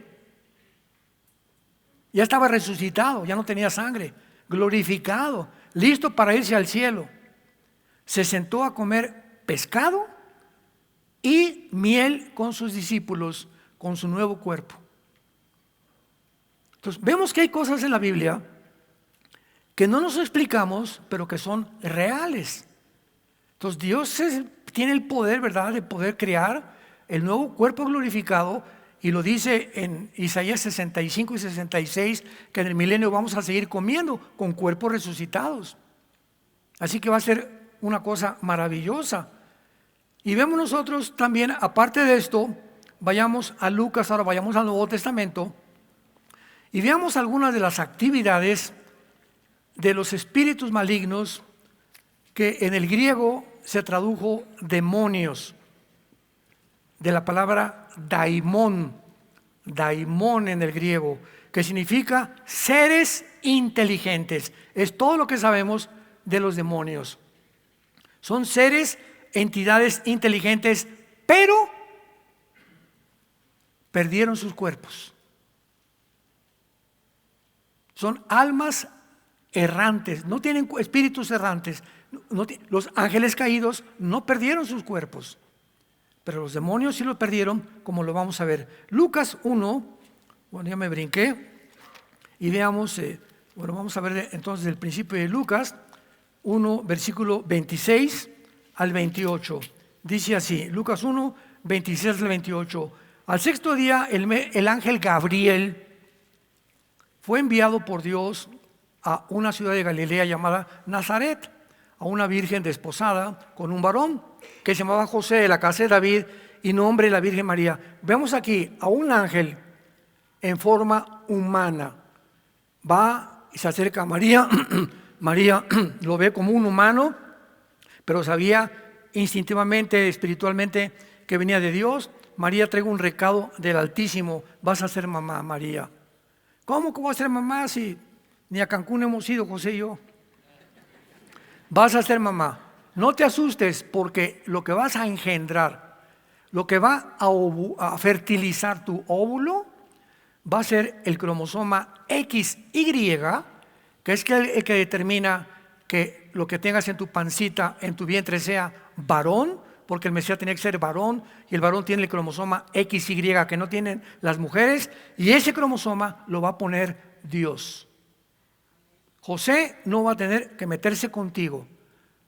Ya estaba resucitado, ya no tenía sangre, glorificado, listo para irse al cielo. Se sentó a comer pescado y miel con sus discípulos, con su nuevo cuerpo. Entonces, vemos que hay cosas en la Biblia que no nos explicamos, pero que son reales. Entonces, Dios tiene el poder, ¿verdad?, de poder crear el nuevo cuerpo glorificado, y lo dice en Isaías 65 y 66, que en el milenio vamos a seguir comiendo con cuerpos resucitados. Así que va a ser una cosa maravillosa. Y vemos nosotros también, aparte de esto, vayamos a Lucas, ahora vayamos al Nuevo Testamento y veamos algunas de las actividades de los espíritus malignos, que en el griego se tradujo demonios, de la palabra daimón en el griego, que significa seres inteligentes. Es todo lo que sabemos de los demonios. Son seres, entidades inteligentes, pero perdieron sus cuerpos. Son almas errantes, no tienen espíritus errantes. Los ángeles caídos no perdieron sus cuerpos, pero los demonios sí los perdieron, como lo vamos a ver. Lucas 1, bueno, ya me brinqué, y veamos, vamos a ver entonces el principio de Lucas 1, versículo 26 al 28. Dice así, Lucas 1, 26 al 28. Al sexto día el ángel Gabriel fue enviado por Dios a una ciudad de Galilea llamada Nazaret, a una virgen desposada con un varón que se llamaba José, de la casa de David, y nombre de la Virgen María. Vemos aquí a un ángel en forma humana. Va y se acerca a María. María lo ve como un humano, pero sabía instintivamente, espiritualmente, que venía de Dios. María trae un recado del Altísimo: vas a ser mamá, María. ¿Cómo que voy a ser mamá si ni a Cancún hemos ido, José y yo? Vas a ser mamá. No te asustes, porque lo que vas a engendrar, lo que va a fertilizar tu óvulo, va a ser el cromosoma XY, que es el que determina que lo que tengas en tu pancita, en tu vientre, sea varón, porque el Mesías tenía que ser varón, y el varón tiene el cromosoma XY que no tienen las mujeres, y ese cromosoma lo va a poner Dios. José no va a tener que meterse contigo.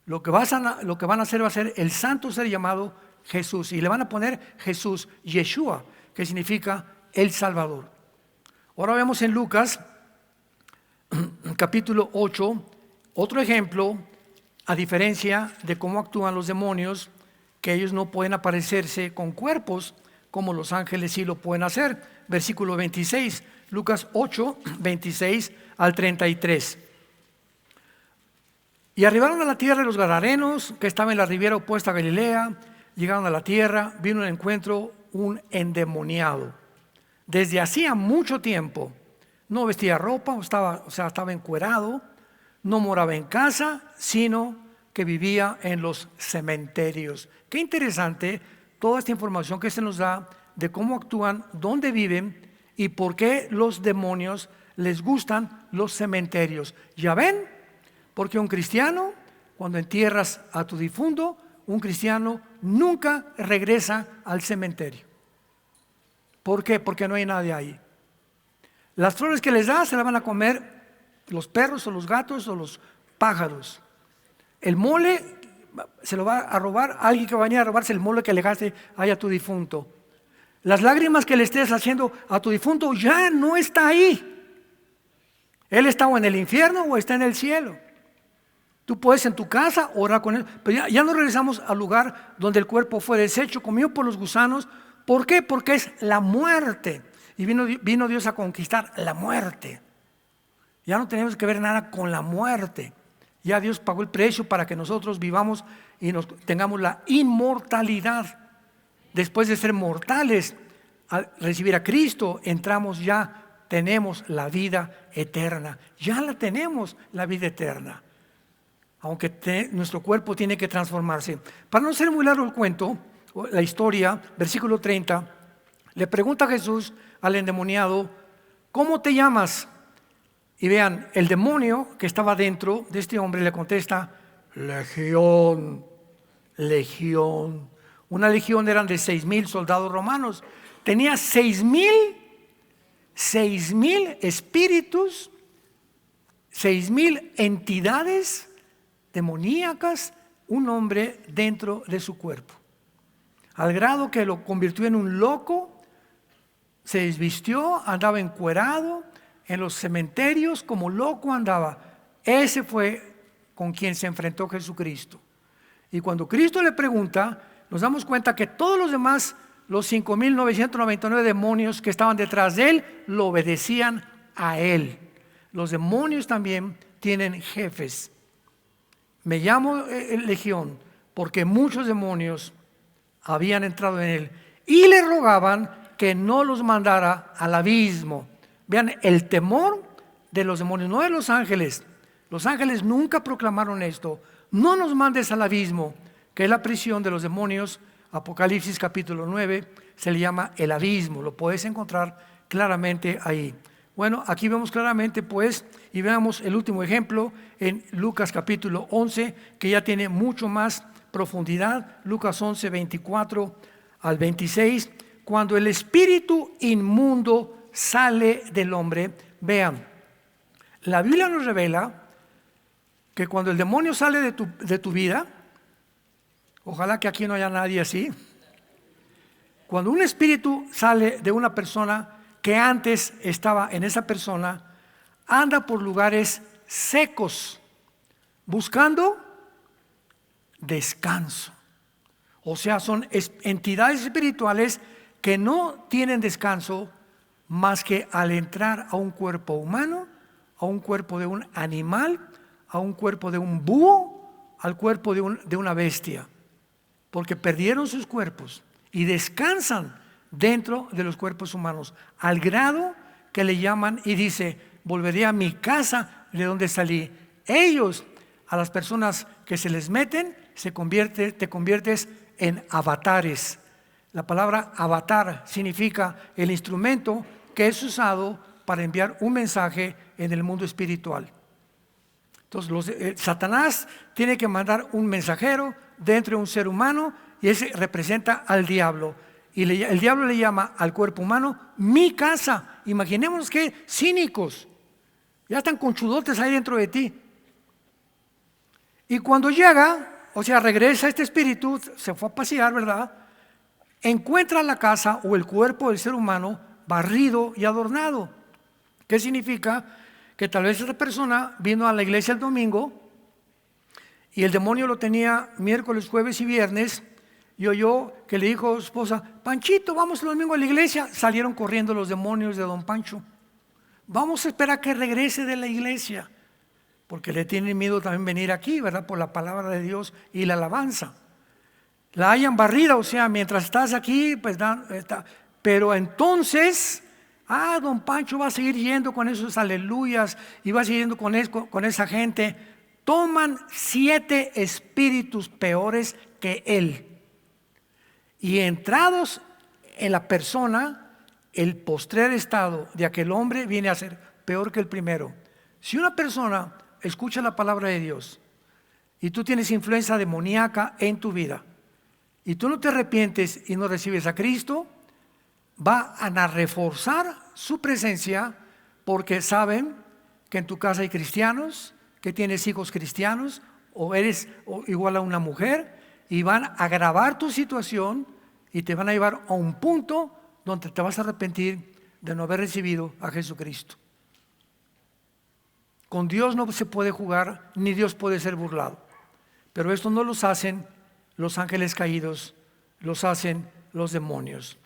Lo que van a hacer va a ser el santo ser llamado Jesús, y le van a poner Jesús, Yeshua, que significa el Salvador. Ahora vemos en Lucas capítulo 8 otro ejemplo, a diferencia de cómo actúan los demonios, que ellos no pueden aparecerse con cuerpos como los ángeles sí lo pueden hacer. Versículo 26, Lucas 8, 26 al 33. Y arribaron a la tierra de los Gadarenos, que estaba en la ribera opuesta a Galilea. Llegaron a la tierra, vino al encuentro un endemoniado. Desde hacía mucho tiempo no vestía ropa, estaba encuerado, no moraba en casa, sino que vivía en los cementerios. Qué interesante toda esta información que se nos da de cómo actúan, dónde viven y por qué los demonios les gustan los cementerios. ¿Ya ven? Porque un cristiano, cuando entierras a tu difunto, un cristiano nunca regresa al cementerio. ¿Por qué? Porque no hay nadie ahí. Las flores que les da se las van a comer los perros o los gatos o los pájaros. El mole se lo va a robar alguien que va a venir a robarse el mole que le gaste ahí a tu difunto. Las lágrimas que le estés haciendo a tu difunto ya no está ahí. Él está o en el infierno o está en el cielo. Tú puedes en tu casa orar con él, pero ya no regresamos al lugar donde el cuerpo fue deshecho, comido por los gusanos. ¿Por qué? Porque es la muerte. Y vino Dios a conquistar la muerte. Ya no tenemos que ver nada con la muerte. Ya Dios pagó el precio para que nosotros vivamos y tengamos la inmortalidad. Después de ser mortales, al recibir a Cristo, tenemos la vida eterna. Ya la tenemos, la vida eterna. Aunque nuestro cuerpo tiene que transformarse. Para no ser muy largo el cuento, la historia, versículo 30, le pregunta a Jesús al endemoniado: ¿cómo te llamas? Y vean, el demonio que estaba dentro de este hombre le contesta: Legión, legión. Una legión eran de 6,000 soldados romanos. Tenía 6,000 espíritus, 6,000 entidades demoníacas, un hombre dentro de su cuerpo. Al grado que lo convirtió en un loco, se desvistió, andaba encuerado en los cementerios, como loco andaba. Ese fue con quien se enfrentó Jesucristo. Y cuando Cristo le pregunta, nos damos cuenta que todos los demás, los 5,999 demonios que estaban detrás de él, lo obedecían a él. Los demonios también tienen jefes. Me llamo Legión porque muchos demonios habían entrado en él y le rogaban que no los mandara al abismo. Vean, el temor de los demonios, no de los ángeles. Los ángeles nunca proclamaron esto. No nos mandes al abismo, que es la prisión de los demonios. Apocalipsis capítulo 9 se le llama el abismo. Lo puedes encontrar claramente ahí. Bueno, aquí vemos claramente pues, y veamos el último ejemplo en Lucas capítulo 11, que ya tiene mucho más profundidad. Lucas 11, 24 al 26. Cuando el espíritu inmundo sale del hombre, vean, la Biblia nos revela que cuando el demonio sale de tu vida, ojalá que aquí no haya nadie así, cuando un espíritu sale de una persona que antes estaba en esa persona, anda por lugares secos, buscando descanso. O sea, son entidades espirituales que no tienen descanso más que al entrar a un cuerpo humano, a un cuerpo de un animal, a un cuerpo de un búho, al cuerpo de una bestia, porque perdieron sus cuerpos y descansan dentro de los cuerpos humanos, al grado que le llaman y dice: volveré a mi casa de donde salí. Ellos, a las personas que se les meten, te conviertes en avatares. La palabra avatar significa el instrumento que es usado para enviar un mensaje en el mundo espiritual. Entonces Satanás tiene que mandar un mensajero dentro de un ser humano, y ese representa al diablo. Y el diablo le llama al cuerpo humano mi casa. Imaginemos que cínicos, ya están conchudotes ahí dentro de ti. Y cuando llega, o sea, regresa este espíritu, se fue a pasear, ¿verdad? Encuentra la casa o el cuerpo del ser humano barrido y adornado. ¿Qué significa? Que tal vez esta persona vino a la iglesia el domingo y el demonio lo tenía miércoles, jueves y viernes, y oyó que le dijo a su esposa: Panchito, vamos el domingo a la iglesia. Salieron corriendo los demonios de don Pancho. Vamos a esperar que regrese de la iglesia, porque le tienen miedo también venir aquí, ¿verdad? Por la palabra de Dios y la alabanza. La hayan barrida, o sea, mientras estás aquí, pues pero entonces, don Pancho va a seguir yendo con esos aleluyas y va siguiendo con esa gente. Toman 7 espíritus peores que él. Y entrados en la persona, el postrer estado de aquel hombre viene a ser peor que el primero. Si una persona escucha la palabra de Dios y tú tienes influencia demoníaca en tu vida y tú no te arrepientes y no recibes a Cristo, va a reforzar su presencia, porque saben que en tu casa hay cristianos, que tienes hijos cristianos, o eres igual a una mujer, y van a agravar tu situación y te van a llevar a un punto donde te vas a arrepentir de no haber recibido a Jesucristo. Con Dios no se puede jugar, ni Dios puede ser burlado. Pero esto no los hacen los ángeles caídos, los hacen los demonios.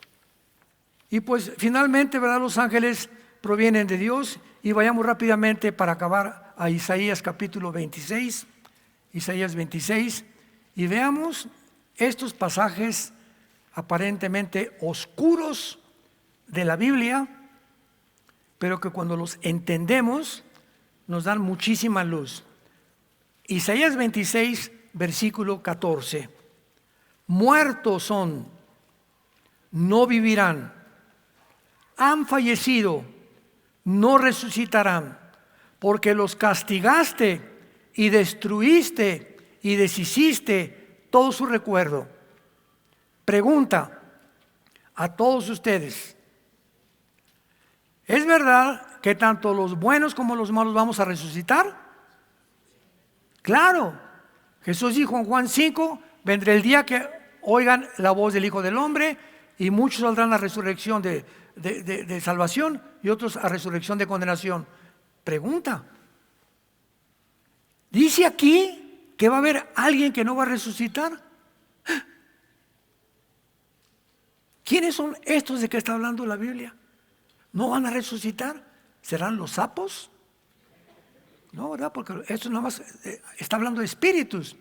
Y pues finalmente, ¿verdad? Los ángeles provienen de Dios. Y vayamos rápidamente para acabar a Isaías capítulo 26. Isaías 26. Y veamos estos pasajes aparentemente oscuros de la Biblia, pero que cuando los entendemos nos dan muchísima luz. Isaías 26, versículo 14. Muertos son, no vivirán. Han fallecido, no resucitarán, porque los castigaste y destruiste y deshiciste todo su recuerdo. Pregunta a todos ustedes: ¿es verdad que tanto los buenos como los malos vamos a resucitar? Claro. Jesús dijo en Juan 5: vendrá el día que oigan la voz del Hijo del Hombre, y muchos saldrán a resurrección de salvación y otros a resurrección de condenación. Pregunta: ¿dice aquí que va a haber alguien que no va a resucitar? ¿Quiénes son estos de que está hablando la Biblia? ¿No van a resucitar? ¿Serán los sapos? No, ¿verdad? Porque esto nada más está hablando de espíritus.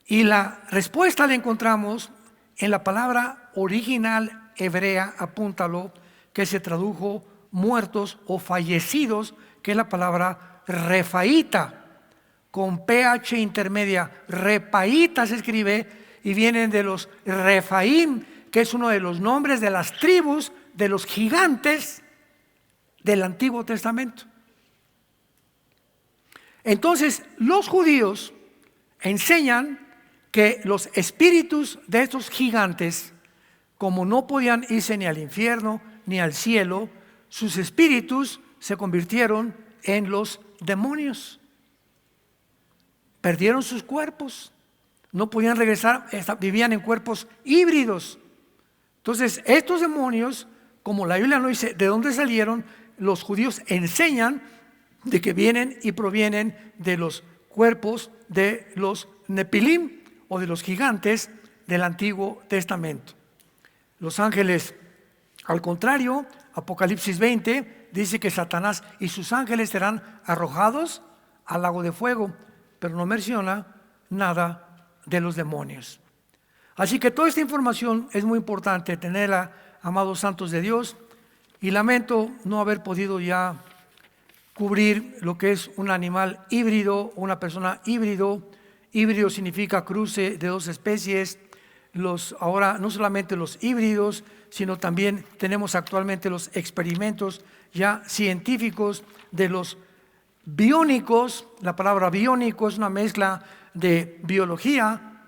Y la respuesta la encontramos en la palabra original hebrea, apúntalo, que se tradujo muertos o fallecidos, que es la palabra refaíta. con PH intermedia, repaíta se escribe, y vienen de los Refaim, que es uno de los nombres de las tribus de los gigantes del Antiguo Testamento. Entonces, los judíos enseñan que los espíritus de estos gigantes, como no podían irse ni al infierno ni al cielo, sus espíritus se convirtieron en los demonios. Perdieron sus cuerpos, no podían regresar, vivían en cuerpos híbridos. Entonces, estos demonios, como la Biblia no dice de dónde salieron, los judíos enseñan de que vienen y provienen de los cuerpos de los Nepilim o de los gigantes del Antiguo Testamento. Los ángeles, al contrario, Apocalipsis 20 dice que Satanás y sus ángeles serán arrojados al lago de fuego, pero no menciona nada de los demonios. Así que toda esta información es muy importante tenerla, amados santos de Dios, y lamento no haber podido ya cubrir lo que es un animal híbrido, una persona híbrido. Híbrido significa cruce de dos especies. Ahora no solamente los híbridos, sino también tenemos actualmente los experimentos ya científicos de los biónicos. La palabra biónico es una mezcla de biología,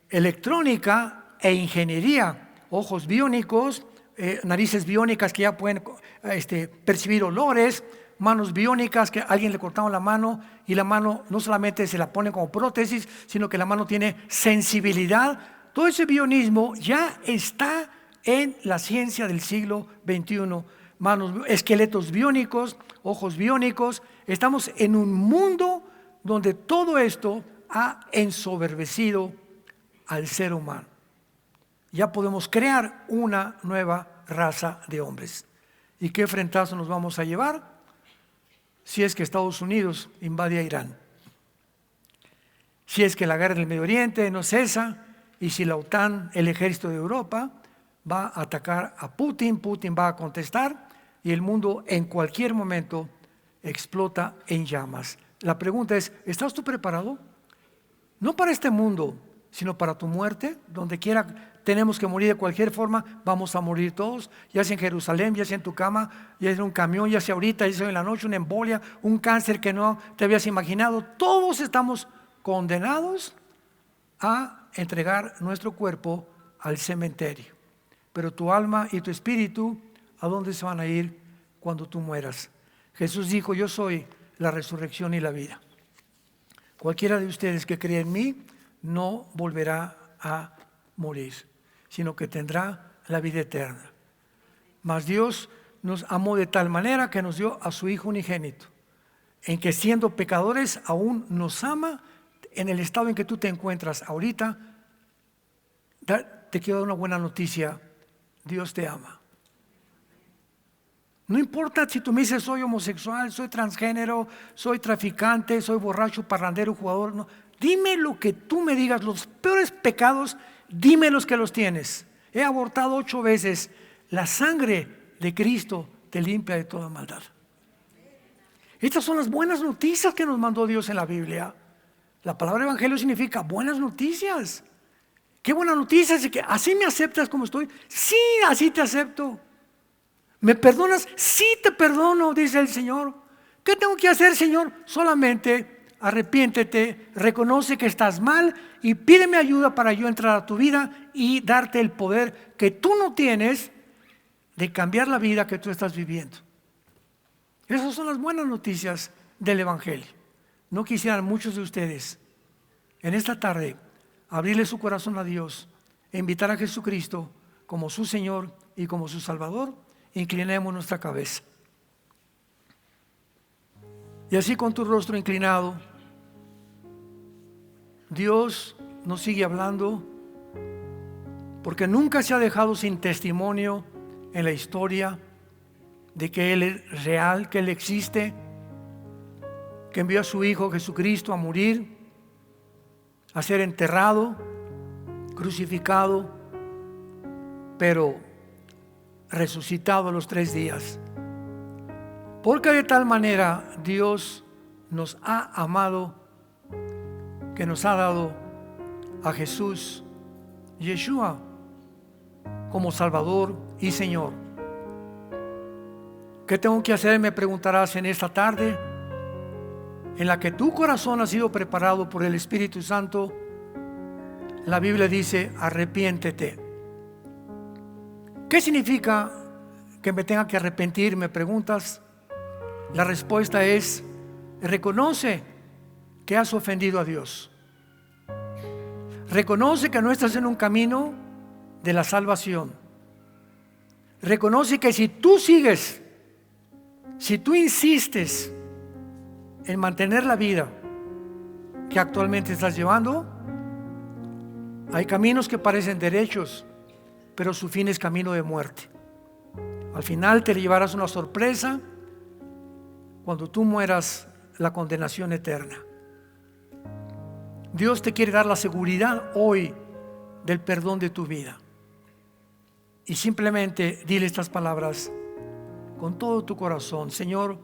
electrónica e ingeniería. Ojos biónicos, narices biónicas que ya pueden percibir olores, manos biónicas que a alguien le cortaron la mano y la mano no solamente se la pone como prótesis, sino que la mano tiene sensibilidad. Todo ese bionismo ya está en la ciencia del siglo XXI. Esqueletos biónicos, ojos biónicos. Estamos en un mundo donde todo esto ha ensoberbecido al ser humano. Ya podemos crear una nueva raza de hombres. ¿Y qué frentazo nos vamos a llevar si es que Estados Unidos invade a Irán? Si es que la guerra del Medio Oriente no cesa, y si la OTAN, el ejército de Europa, va a atacar a Putin, Putin va a contestar y el mundo en cualquier momento explota en llamas. La pregunta es, ¿estás tú preparado? No para este mundo, sino para tu muerte. Donde quiera tenemos que morir de cualquier forma, vamos a morir todos, ya sea en Jerusalén, ya sea en tu cama, ya sea en un camión, ya sea ahorita, ya sea en la noche, una embolia, un cáncer que no te habías imaginado. Todos estamos condenados a entregar nuestro cuerpo al cementerio. Pero tu alma y tu espíritu, ¿a dónde se van a ir cuando tú mueras? Jesús dijo, yo soy la resurrección y la vida. Cualquiera de ustedes que cree en mí no volverá a morir, sino que tendrá la vida eterna. Mas Dios nos amó de tal manera que nos dio a su Hijo unigénito, en que siendo pecadores aún nos ama. En el estado en que tú te encuentras ahorita, te quiero dar una buena noticia: Dios te ama. No importa si tú me dices soy homosexual, soy transgénero, soy traficante, soy borracho, parrandero, jugador. No. Dime lo que tú me digas, los peores pecados, dime los que los tienes. He abortado 8 veces. La sangre de Cristo te limpia de toda maldad. Estas son las buenas noticias que nos mandó Dios en la Biblia. La palabra evangelio significa buenas noticias. Qué buena noticia, es que así me aceptas como estoy. Sí, así te acepto. ¿Me perdonas? Sí, te perdono, dice el Señor. ¿Qué tengo que hacer, Señor? Solamente arrepiéntete, reconoce que estás mal y pídeme ayuda para yo entrar a tu vida y darte el poder que tú no tienes de cambiar la vida que tú estás viviendo. Esas son las buenas noticias del evangelio. No quisieran muchos de ustedes en esta tarde abrirle su corazón a Dios e invitar a Jesucristo como su Señor y como su Salvador. Inclinemos nuestra cabeza. Y así con tu rostro inclinado, Dios nos sigue hablando, porque nunca se ha dejado sin testimonio en la historia de que Él es real, que Él existe, que envió a su Hijo Jesucristo a morir, a ser enterrado, crucificado, pero resucitado a los 3 días. Porque de tal manera Dios nos ha amado, que nos ha dado a Jesús, Yeshua, como Salvador y Señor. ¿Qué tengo que hacer? Me preguntarás en esta tarde, en la que tu corazón ha sido preparado por el Espíritu Santo. La Biblia dice: arrepiéntete. ¿Qué significa que me tenga que arrepentir? Me preguntas. La respuesta es: reconoce que has ofendido a Dios. Reconoce que no estás en un camino de la salvación. Reconoce que si tú sigues, si tú insistes en mantener la vida que actualmente estás llevando, hay caminos que parecen derechos, pero su fin es camino de muerte. Al final te llevarás una sorpresa cuando tú mueras, la condenación eterna. Dios te quiere dar la seguridad hoy del perdón de tu vida. Y simplemente dile estas palabras con todo tu corazón: Señor,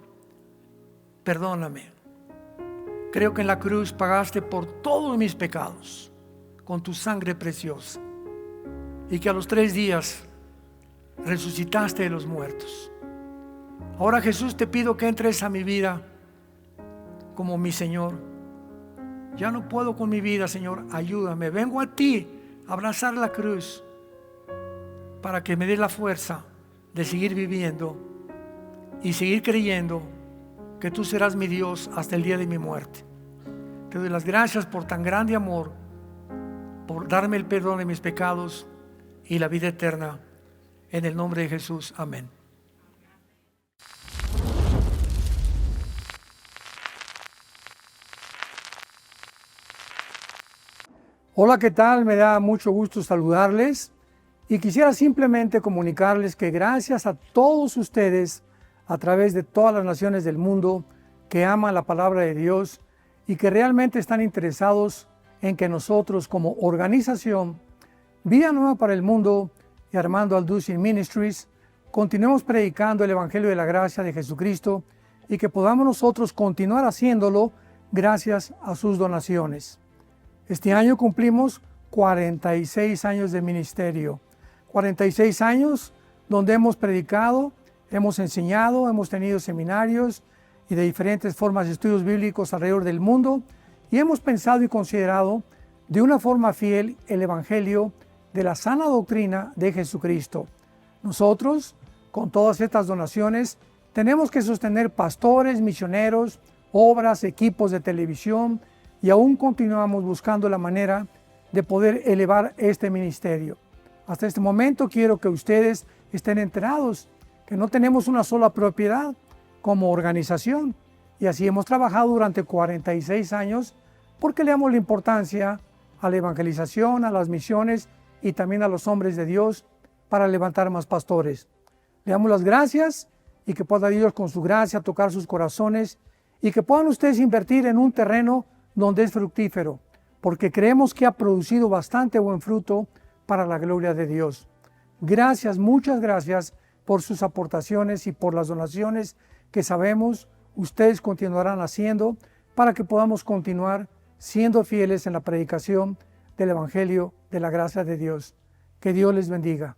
perdóname. Creo que en la cruz pagaste por todos mis pecados con tu sangre preciosa, y que a los 3 días resucitaste de los muertos. Ahora, Jesús, te pido que entres a mi vida como mi Señor. Ya no puedo con mi vida, Señor, ayúdame. Vengo a ti a abrazar la cruz para que me dé la fuerza de seguir viviendo y seguir creyendo que tú serás mi Dios hasta el día de mi muerte. Te doy las gracias por tan grande amor, por darme el perdón de mis pecados y la vida eterna. En el nombre de Jesús, amén. Hola, ¿qué tal? Me da mucho gusto saludarles y quisiera simplemente comunicarles que gracias a todos ustedes a través de todas las naciones del mundo que aman la palabra de Dios y que realmente están interesados en que nosotros, como organización Vida Nueva para el Mundo y Armando Alducin Ministries, continuemos predicando el Evangelio de la Gracia de Jesucristo y que podamos nosotros continuar haciéndolo gracias a sus donaciones. Este año cumplimos 46 años de ministerio, 46 años donde hemos predicado, hemos enseñado, hemos tenido seminarios y de diferentes formas de estudios bíblicos alrededor del mundo, y hemos pensado y considerado de una forma fiel el Evangelio de la sana doctrina de Jesucristo. Nosotros, con todas estas donaciones, tenemos que sostener pastores, misioneros, obras, equipos de televisión, y aún continuamos buscando la manera de poder elevar este ministerio. Hasta este momento quiero que ustedes estén enterados que no tenemos una sola propiedad como organización, y así hemos trabajado durante 46 años porque le damos la importancia a la evangelización, a las misiones y también a los hombres de Dios para levantar más pastores. Le damos las gracias y que pueda Dios con su gracia tocar sus corazones y que puedan ustedes invertir en un terreno donde es fructífero, porque creemos que ha producido bastante buen fruto para la gloria de Dios. Gracias, muchas gracias por sus aportaciones y por las donaciones que sabemos ustedes continuarán haciendo para que podamos continuar siendo fieles en la predicación del Evangelio de la gracia de Dios. Que Dios les bendiga.